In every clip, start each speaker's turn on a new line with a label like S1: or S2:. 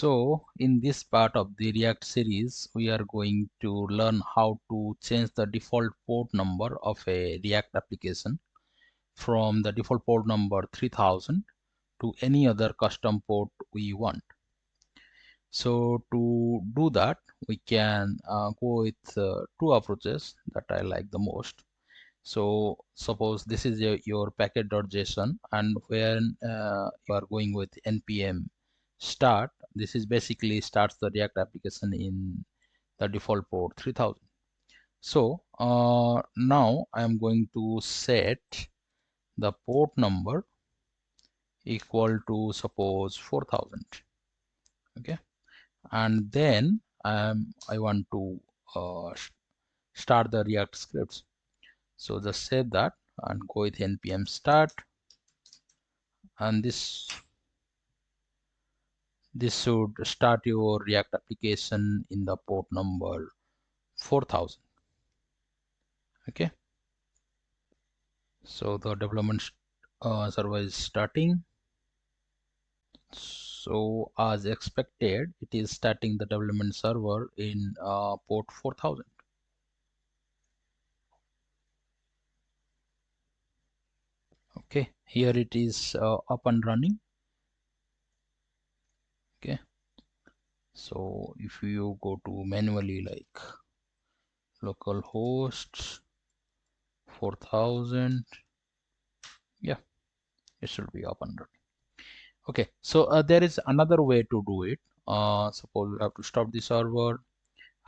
S1: So in this part of the React series, we are going to learn how to change the default port number of a React application from the default port number 3000 to any other custom port we want. So to do that, we can go with two approaches that I like the most. So suppose this is your package.json, and when you are going with npm start, this is basically starts the React application in the default port 3000. So now I am going to set the port number equal to suppose 4000. Okay, and then I want to start the React scripts. So just save that and go with npm start, and this should start your React application in the port number 4000. Okay, so the development server is starting. So as expected, it is starting the development server in port 4000. Okay, here it is up and running. Okay, so if you go to manually like localhost 4000, yeah, it should be up and running. Okay, so there is another way to do it. Suppose we have to stop the server,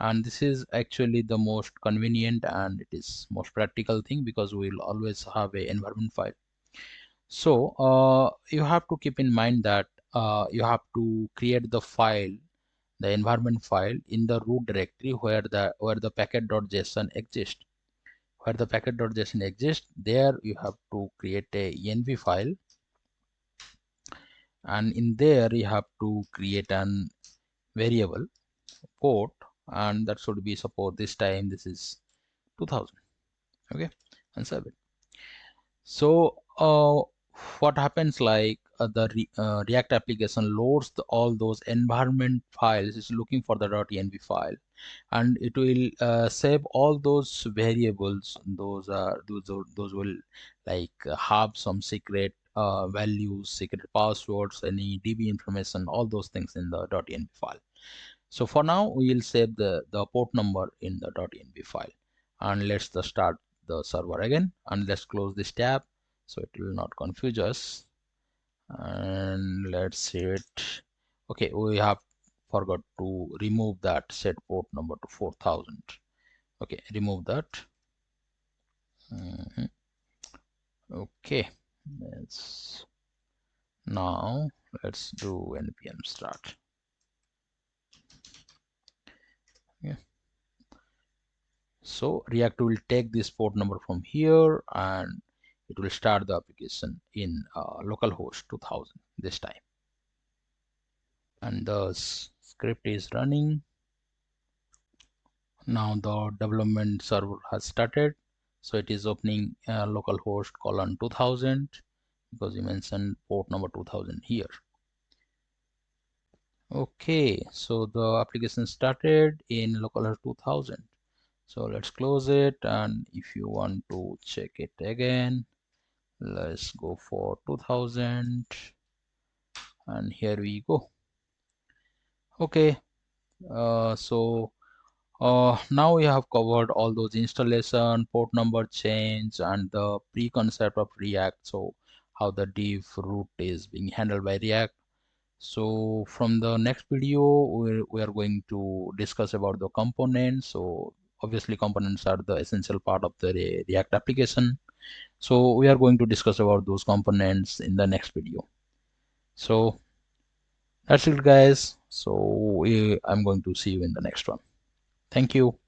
S1: and this is actually the most convenient and it is most practical thing, because we will always have a environment file. So you have to keep in mind that you have to create the file, the environment file, in the root directory where the package.json exists. Where the package.json exists, there you have to create a env file, and in there you have to create an variable port, and that should be, suppose this time this is 2000. Okay, and save it. So what happens, like the React application loads all those environment files, is looking for the .env file, and it will save all those variables. Those will like have some secret values, secret passwords, any db information, all those things in the .env file. So for now we will save the port number in the .env file, and let's start the server again, and let's close this tab so it will not confuse us, and let's see it. Okay, we have forgot to remove that set port number to 4000. Okay, remove that. Okay, now let's do npm start. Okay, so React will take this port number from here and it will start the application in localhost 2000 this time, and the script is running. Now the development server has started, so it is opening localhost colon 2000, because you mentioned port number 2000 here. Okay, so the application started in localhost 2000. So let's close it, and if you want to check it again, let's go for 2000, and here we go. Okay, so now we have covered all those installation, port number change, and the pre-concept of React. So how the div root is being handled by React. So from the next video, we are going to discuss about the components. So obviously components are the essential part of the React application. So we are going to discuss about those components in the next video. So that's it, guys. So I'm going to see you in the next one. Thank you.